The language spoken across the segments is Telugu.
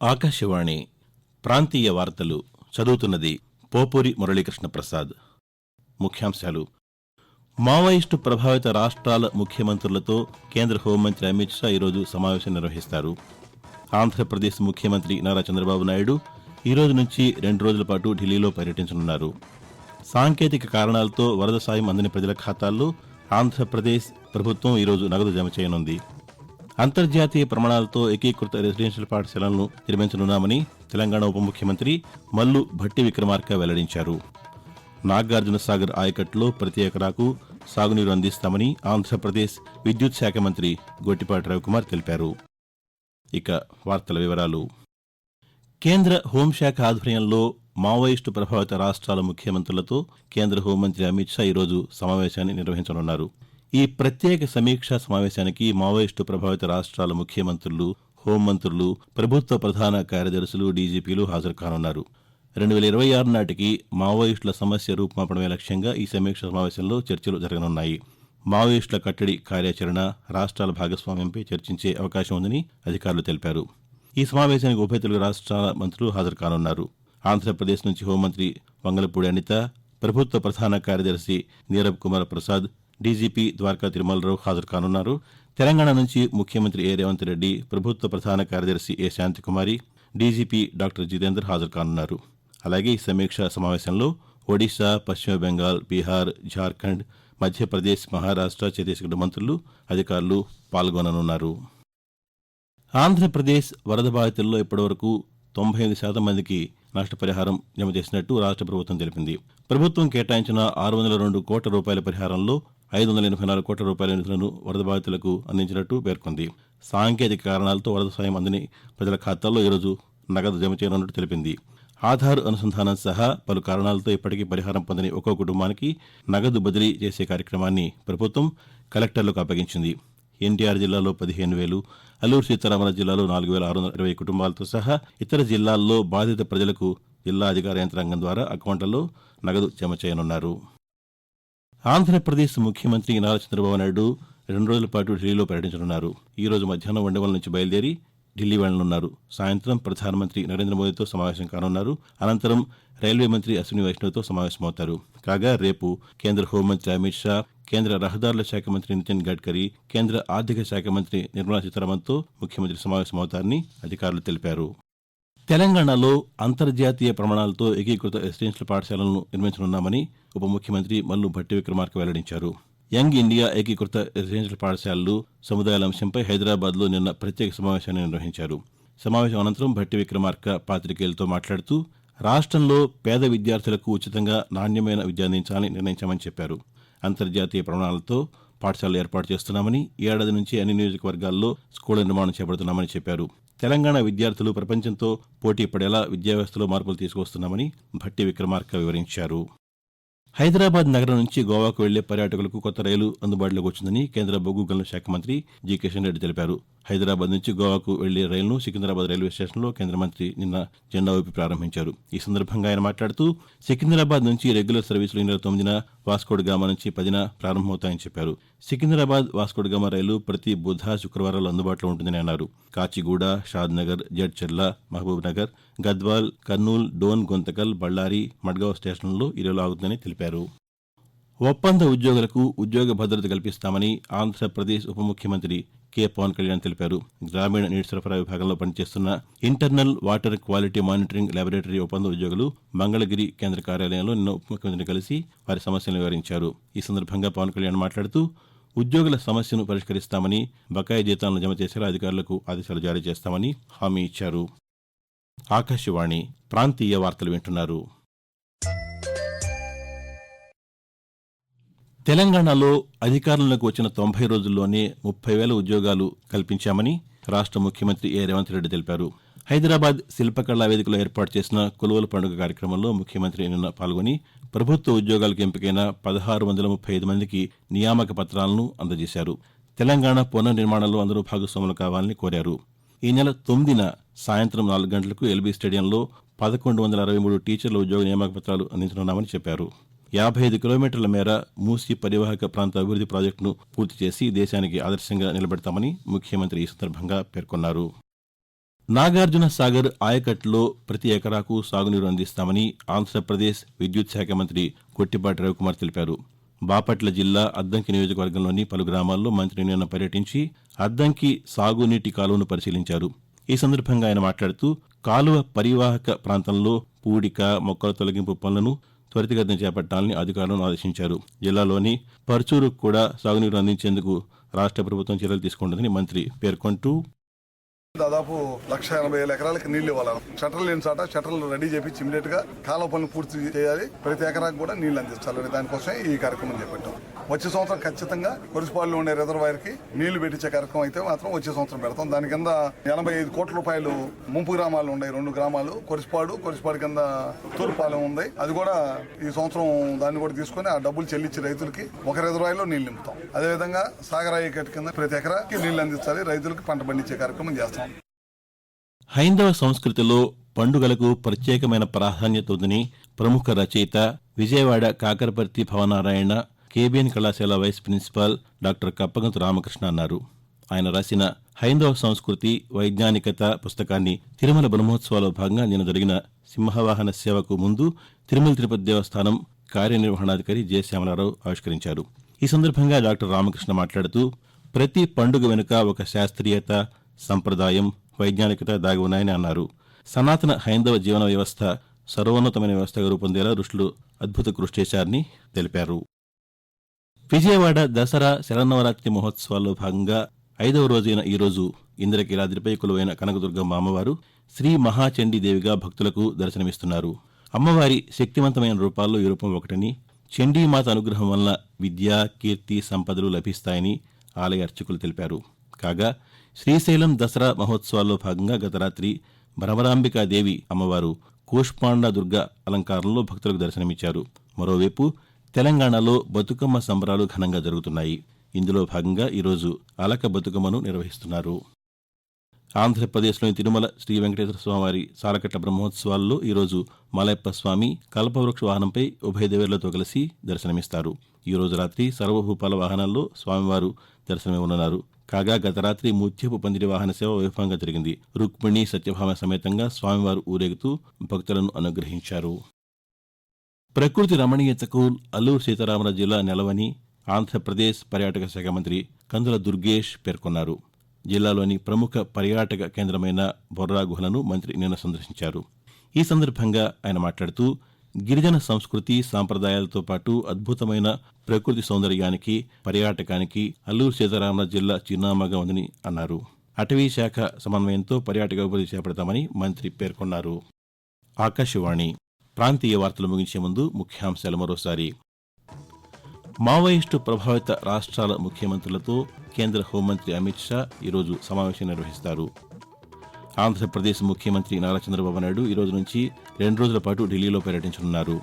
ఆకాశవాణి ప్రాంతీయ వార్తలు చదువుతున్నది పోపూరి మురళీకృష్ణ ప్రసాద్. ముఖ్యాంశాలు. మావోయిస్టు ప్రభావిత రాష్ట్రాల ముఖ్యమంత్రులతో కేంద్ర హోంమంత్రి అమిత్ షా ఈరోజు సమావేశం నిర్వహిస్తారు. ఆంధ్రప్రదేశ్ ముఖ్యమంత్రి నారా చంద్రబాబు నాయుడు ఈరోజు నుంచి 2 రోజుల పాటు ఢిల్లీలో పర్యటించనున్నారు. సాంకేతిక కారణాలతో వరద సాయం అందని ప్రజల ఖాతాల్లో ఆంధ్రప్రదేశ్ ప్రభుత్వం ఈరోజు నగదు జమ చేయనుంది. అంతర్జాతీయ ప్రమాణాలతో ఏకీకృత రెసిడెన్షియల్ పాఠశాలలను నిర్మించనున్నామని తెలంగాణ ఉప ముఖ్యమంత్రి మల్లు భట్టి విక్రమార్క వెల్లడించారు. నాగార్జున సాగర్ ఆయకట్టులో ప్రతి ఎకరాకు సాగునీరు అందిస్తామని ఆంధ్రప్రదేశ్ విద్యుత్ శాఖ మంత్రి గొట్టిపాటి రవికుమార్ తెలిపారు. ఇక వార్తల వివరాలు. కేంద్ర హోంశాఖ ఆధ్వర్యంలో మావోయిస్టు ప్రభావిత రాష్ట్రాల ముఖ్యమంత్రులతో కేంద్ర హోంమంత్రి అమిత్ షా ఈరోజు సమావేశాన్ని నిర్వహించనున్నారు. ఈ ప్రత్యేక సమీక్షా సమావేశానికి మావోయిస్టు ప్రభావిత రాష్ట్రాల ముఖ్యమంత్రులు, హోంమంత్రులు, ప్రభుత్వ ప్రధాన కార్యదర్శులు, డీజీపీలు హాజరు కానున్నారు. 2026 నాటికి మావోయిస్టుల సమస్య రూపుమాపడమే లక్ష్యంగా ఈ సమీక్షా సమావేశంలో చర్చలు జరగనున్నాయి. మావోయిస్టుల కట్టడి కార్యాచరణ, రాష్ట్రాల భాగస్వామ్యంపై చర్చించే అవకాశం ఉందని అధికారులు తెలిపారు. ఈ సమావేశానికి ఉభయ తెలుగు రాష్ట్రాల మంత్రులు హాజరు కానున్నారు. ఆంధ్రప్రదేశ్ నుంచి హోంమంత్రి వంగలపూడి అనిత, ప్రభుత్వ ప్రధాన కార్యదర్శి నీరబ్ కుమార్ ప్రసాద్, డీజీపీ ద్వారకా తిరుమలరావు హాజరు కానున్నారు. తెలంగాణ నుంచి ముఖ్యమంత్రి ఏ రేవంత్ రెడ్డి, ప్రభుత్వ ప్రధాన కార్యదర్శి ఏ శాంతికుమారి, డీజీపీ డాక్టర్ జితేందర్ హాజరు కానున్నారు. అలాగే ఈ సమీక్షా సమావేశంలో ఒడిశా, పశ్చిమ బెంగాల్, బీహార్, జార్ఖండ్, మధ్యప్రదేశ్, మహారాష్ట్ర, ఛత్తీస్గఢ్ మంత్రులు, అధికారులు పాల్గొననున్నారు. ఆంధ్రప్రదేశ్ వరద బాధితుల్లో ఇప్పటివరకు 98% మందికి నష్టపరిహారం జమ చేసినట్టు రాష్ట్ర ప్రభుత్వం తెలిపింది. ప్రభుత్వం కేటాయించిన 602 కోట్ల రూపాయల పరిహారంలో 584 కోట్ల రూపాయల నిధులను వరద బాధితులకు అందించినట్టు పేర్కొంది. సాంకేతిక కారణాలతో వరద సాయం అందని ప్రజల ఖాతాల్లో ఈరోజు నగదు జమ చేయనున్నట్టు తెలిపింది. ఆధార్ అనుసంధానం సహా పలు కారణాలతో ఇప్పటికీ పరిహారం పొందని ఒక్కో కుటుంబానికి నగదు బదిలీ చేసే కార్యక్రమాన్ని ప్రభుత్వం కలెక్టర్లకు అప్పగించింది. ఎన్టీఆర్ జిల్లాలో 15,000, అల్లూరు సీతారామరాజు జిల్లాలో 4,620 కుటుంబాలతో సహా ఇతర జిల్లాల్లో బాధిత ప్రజలకు జిల్లా అధికార యంత్రాంగం ద్వారా అకౌంట్లలో నగదు జమ చేయనున్నారు. ఆంధ్రప్రదేశ్ ముఖ్యమంత్రి నారా చంద్రబాబు నాయుడు 2 రోజుల పాటు ఢిల్లీలో పర్యటించనున్నారు. ఈ రోజు మధ్యాహ్నం వండవల్ నుంచి బయలుదేరి ఢిల్లీ వెళ్లనున్నారు. సాయంత్రం ప్రధానమంత్రి నరేంద్ర మోదీతో సమావేశం కానున్నారు. అనంతరం రైల్వే మంత్రి అశ్విని వైష్ణవ్తో సమావేశమవుతారు. కాగా రేపు కేంద్ర హోంమంత్రి అమిత్ షా, కేంద్ర రహదారుల శాఖ మంత్రి నితిన్ గడ్కరీ, కేంద్ర ఆర్థిక శాఖ మంత్రి నిర్మలా సీతారామన్తో ముఖ్యమంత్రి సమావేశమవుతారని అధికారులు తెలిపారు. తెలంగాణలో అంతర్జాతీయ ప్రమాణాలతో ఏకీకృత రెసిడెన్షియల్ పాఠశాలలను నిర్మించనున్నామని ఉప ముఖ్యమంత్రి మల్లు భట్టి విక్రమార్క వెల్లడించారు. యంగ్ ఇండియా ఏకీకృత రెసిడెన్షియల్ పాఠశాలలు, సముదాయాల అంశంపై హైదరాబాద్లో నిన్న ప్రత్యేక సమావేశాన్ని నిర్వహించారు. సమావేశం అనంతరం భట్టి విక్రమార్క పాతికేయులతో మాట్లాడుతూ రాష్ట్రంలో పేద విద్యార్థులకు ఉచితంగా నాణ్యమైన విద్య అందించాలని నిర్ణయించామని చెప్పారు. అంతర్జాతీయ ప్రమాణాలతో పాఠశాలలు ఏర్పాటు చేస్తున్నామని, ఏడాది నుంచి అన్ని నియోజకవర్గాల్లో స్కూళ్ల నిర్మాణం చేపడుతున్నామని చెప్పారు. తెలంగాణ విద్యార్థులు ప్రపంచంతో పోటీ పడేలా విద్యా వ్యవస్థలో మార్పులు తీసుకొస్తున్నామని భట్టి విక్రమార్క వివరించారు. హైదరాబాద్ నగరం నుంచి గోవాకు వెళ్లే పర్యాటకులకు కొత్త రైలు అందుబాటులోకి వచ్చిందని కేంద్ర బొగ్గు గనుల శాఖ మంత్రి జి కిషన్ రెడ్డి తెలిపారు. హైదరాబాద్ నుంచి గోవాకు వెళ్లే రైలును సికింద్రాబాద్ రైల్వే స్టేషన్లో కేంద్ర మంత్రి నిన్న జెండా ఊపి ప్రారంభించారు. ఈ సందర్భంగా ఆయన మాట్లాడుతూ సికింద్రాబాద్ నుంచి రెగ్యులర్ సర్వీసులు ఈ నెల 9న, వాస్కోడిగామా నుంచి 10న ప్రారంభమవుతాయని చెప్పారు. సికింద్రాబాద్ వాస్కోడిగామా రైలు ప్రతి బుధ, శుక్రవారాలు అందుబాటులో ఉంటుందని అన్నారు. కాచిగూడ, షాద్నగర్, జడ్చర్ల, మహబూబ్ నగర్, గద్వాల్, కర్నూల్, డోన్, గుంతకల్, బళ్ళారి, మడ్గావ్ స్టేషన్లలో ఈ రైలు ఆగుతుందని తెలిపారు. ఒప్పంద ఉద్యోగులకు ఉద్యోగ భద్రత కల్పిస్తామని ఆంధ్రప్రదేశ్ ఉప ముఖ్యమంత్రి కె పవన్ కళ్యాణ్ తెలిపారు. గ్రామీణ నీటి సరఫరా విభాగంలో పనిచేస్తున్న internal water quality monitoring laboratory ఒప్పంద ఉద్యోగులు మంగళగిరి కేంద్ర కార్యాలయంలో నిన్న ఉప ముఖ్యమంత్రిని కలిసి వారి సమస్యలను వివరించారు. ఈ సందర్భంగా పవన్ కళ్యాణ్ మాట్లాడుతూ ఉద్యోగుల సమస్యను పరిష్కరిస్తామని, బకాయి జీతాలను జమ చేసేలా అధికారులకు ఆదేశాలు జారీ చేస్తామని హామీ ఇచ్చారు. ఆకాశవాణి ప్రాంతీయ వార్తలు వింటున్నారు. తెలంగాణలో అధికారంలోకి వచ్చిన 90 రోజుల్లోనే 30,000 ఉద్యోగాలు కల్పించామని రాష్ట్ర ముఖ్యమంత్రి ఏ రేవంత్ రెడ్డి తెలిపారు. హైదరాబాద్ శిల్పకళా వేదికలో ఏర్పాటు చేసిన కొలువుల పండుగ కార్యక్రమంలో ముఖ్యమంత్రి నిన్న పాల్గొని ప్రభుత్వ ఉద్యోగాలకు ఎంపికైన 1,635 మందికి నియామక పత్రాలను అందజేశారు. తెలంగాణ పునర్నిర్మాణంలో అందరూ భాగస్వాములు కావాలని కోరారు. ఈ నెల 9న సాయంత్రం 4 గంటలకు ఎల్బీ స్టేడియంలో 1,163 టీచర్ల ఉద్యోగ నియామక పత్రాలు అందించనున్నామని చెప్పారు. 55 కిలోమీటర్ల మేర మూసీ పరివాహక ప్రాంత అభివృద్ది ప్రాజెక్టును పూర్తి చేసి దేశానికి ఆదర్శంగా నిలబెడతామని ముఖ్యమంత్రి ఈ సందర్భంగా పేర్కొన్నారు. నాగార్జున సాగర్ ఆయకట్టులో ప్రతి ఎకరాకు సాగునీరు అందిస్తామని ఆంధ్రప్రదేశ్ విద్యుత్ శాఖ మంత్రి గొట్టిపాటి రవికుమార్ తెలిపారు. బాపట్ల జిల్లా అద్దంకి నియోజకవర్గంలోని పలు గ్రామాల్లో మంత్రి నిన్న పర్యటించి అద్దంకి సాగునీటి కాలువను పరిశీలించారు. ఈ సందర్భంగా ఆయన మాట్లాడుతూ కాలువ పరివాహక ప్రాంతంలో పూడిక మొక్కల తొలగింపు పనులను త్వరితగతిన చేపట్టాలని అధికారులను ఆదేశించారు. జిల్లాలోని పర్చూరుకు కూడా సాగునీరు అందించేందుకు రాష్ట్ర ప్రభుత్వం చర్యలు తీసుకుంటుందని మంత్రి పేర్కొంటూ దాదాపు 1,80,000 ఎకరాలకు నీళ్లు ఇవ్వాలి. షట్టర్లు లేని చాట షట్టర్లు రెడీ చేపించి ఇమీడియట్ గా కాలువ పనులు పూర్తి చేయాలి. ప్రతి ఎకరాకు కూడా నీళ్లు అందించాలని దానికోసమే ఈ కార్యక్రమం చేపట్టాం. వచ్చే సంవత్సరం ఖచ్చితంగా కొరిసిపాడులో ఉండే రిజర్వాయర్ కి నీళ్లు పెట్టించే కార్యక్రమం అయితే మాత్రం వచ్చే సంవత్సరం పెడతాం. దాని కింద 85 కోట్ల రూపాయలు ముంపు గ్రామాలు ఉన్నాయి. 2 గ్రామాలు కొరిసిపాడు కింద తూర్పాలెం ఉంది. అది కూడా ఈ సంవత్సరం దాన్ని కూడా తీసుకుని ఆ డబ్బులు చెల్లించి రైతులకి ఒక రిజర్వాయర్లో నీళ్లు నింపుతాం. అదేవిధంగా సాగరాయి కట్టు కింద ప్రతి ఎకరాకి నీళ్లు అందించాలి. రైతులకు పంట పండించే కార్యక్రమం చేస్తాం. హైందవ సంస్కృతిలో పండుగలకు ప్రత్యేకమైన ప్రాధాన్యత ఉందని ప్రముఖ రచయిత విజయవాడ కాకరపర్తి భవనారాయణ కేబిఎన్ కళాశాల vice principal doctor Kappagantu Ramakrishna అన్నారు. ఆయన రాసిన హైందవ సంస్కృతి వైజ్ఞానికత పుస్తకాన్ని తిరుమల బ్రహ్మోత్సవాల్లో భాగంగా నిన్న జరిగిన సింహవాహన సేవకు ముందు తిరుమల తిరుపతి దేవస్థానం కార్యనిర్వహణాధికారి జె శ్యామలారావు ఆవిష్కరించారు. ఈ సందర్భంగా డాక్టర్ రామకృష్ణ మాట్లాడుతూ ప్రతి పండుగ వెనుక ఒక శాస్త్రీయత, సంప్రదాయం, వైజ్ఞానికత దాగి ఉన్నాయని అన్నారు. సనాతన హైందవ జీవన వ్యవస్థ సర్వోన్నతమైన వ్యవస్థగా రూపొందేలా ఋషులు అద్భుత కృషి చేశారని తెలిపారు. విజయవాడ దసరా శరన్నవరాత్రి మహోత్సవాల్లో భాగంగా 5వ రోజైన ఈ రోజు ఇంద్రకీలాద్రిపై కొలువైన కనకదుర్గమ్మ అమ్మవారు శ్రీ మహాచండీదేవిగా భక్తులకు దర్శనమిస్తున్నారు. అమ్మవారి శక్తివంతమైన రూపాల్లో ఈ రూపం ఒకటని, చండీమాత అనుగ్రహం వలన విద్య, కీర్తి, సంపదలు లభిస్తాయని ఆలయ అర్చకులు తెలిపారు. కాగా శ్రీశైలం దసరా మహోత్సవాల్లో భాగంగా గత రాత్రి భ్రమరాంబికాదేవి అమ్మవారు కూష్మాండ దుర్గ అలంకారంలో భక్తులకు దర్శనమిచ్చారు. మరోవైపు తెలంగాణలో బతుకమ్మ సంబరాలు ఘనంగా జరుగుతున్నాయి. ఇందులో భాగంగా ఈరోజు అలక బతుకమ్మను నిర్వహిస్తున్నారు. ఆంధ్రప్రదేశ్లోని తిరుమల శ్రీ వెంకటేశ్వర స్వామివారి సాలకట్ల బ్రహ్మోత్సవాల్లో ఈరోజు మలయప్ప స్వామి కల్పవృక్ష వాహనంపై ఉభయ దేవేర్లతో కలిసి దర్శనమిస్తారు. ఈరోజు రాత్రి సర్వభూపాల వాహనాల్లో స్వామివారు దర్శనమివ్వనున్నారు. కాగా గత రాత్రి ముత్యపు పందిరి వాహన సేవ వైభవంగా జరిగింది. రుక్మిణి సత్యభామ సమేతంగా స్వామివారు ఊరేగుతూ భక్తులను అనుగ్రహించారు. ప్రకృతి రమణీయతకు అల్లూరు సీతారామరాజు జిల్లా నెలవని ఆంధ్రప్రదేశ్ పర్యాటక శాఖ మంత్రి కందుల దుర్గేష్ పేర్కొన్నారు. జిల్లాలోని ప్రముఖ పర్యాటక కేంద్రమైన బొర్రా గుహలను మంత్రి నిన్న సందర్శించారు. ఈ సందర్భంగా ఆయన మాట్లాడుతూ గిరిజన సంస్కృతి సాంప్రదాయాలతో పాటు అద్భుతమైన ప్రకృతి సౌందర్యానికి, పర్యాటకానికి అల్లూరు సీతారామరాజు జిల్లా చిరునామాగా ఉందని అన్నారు. అటవీ శాఖ సమన్వయంతో పర్యాటక అభివృద్ధి చేపడతామని మంత్రి పేర్కొన్నారు. ఆకాశవాణి ప్రాంతీయ వార్తలు ముగించే ముందు ముఖ్యాంశాలు మరోసారి. మావోయిస్టు ప్రభావిత రాష్ట్రాల ముఖ్యమంత్రులతో కేంద్ర హోంమంత్రి అమిత్ షా ఈరోజు సమావేశం నిర్వహిస్తారు. ఆంధ్రప్రదేశ్ ముఖ్యమంత్రి నారా చంద్రబాబు నాయుడు ఈరోజు నుంచి 2 రోజుల పాటు ఢిల్లీలో పర్యటించనున్నారు.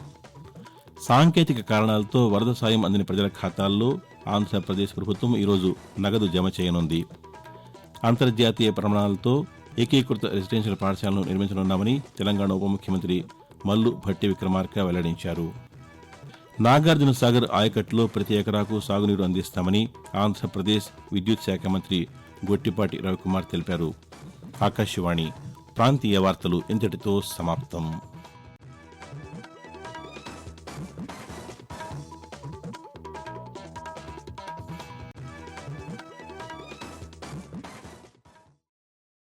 సాంకేతిక కారణాలతో వరద సాయం అందిన ప్రజల ఖాతాల్లో ఆంధ్రప్రదేశ్ ప్రభుత్వం ఈరోజు నగదు జమ చేయనుంది. అంతర్జాతీయ ప్రమాణాలతో ఏకీకృత రెసిడెన్షియల్ పాఠశాలను నిర్మించనున్నామని తెలంగాణ ఉప ముఖ్యమంత్రి మల్లు భట్టి విక్రమార్క వెల్లడించారు. నాగార్జున సాగర్ ఆయకట్టులో ప్రతి ఎకరాకు సాగునీరు అందిస్తామని ఆంధ్రప్రదేశ్ విద్యుత్ శాఖ మంత్రి గొట్టిపాటి రవికుమార్ తెలిపారు. ఆకాశవాణి ప్రాంతీయ వార్తలు ఇంతటితో సమాప్తం.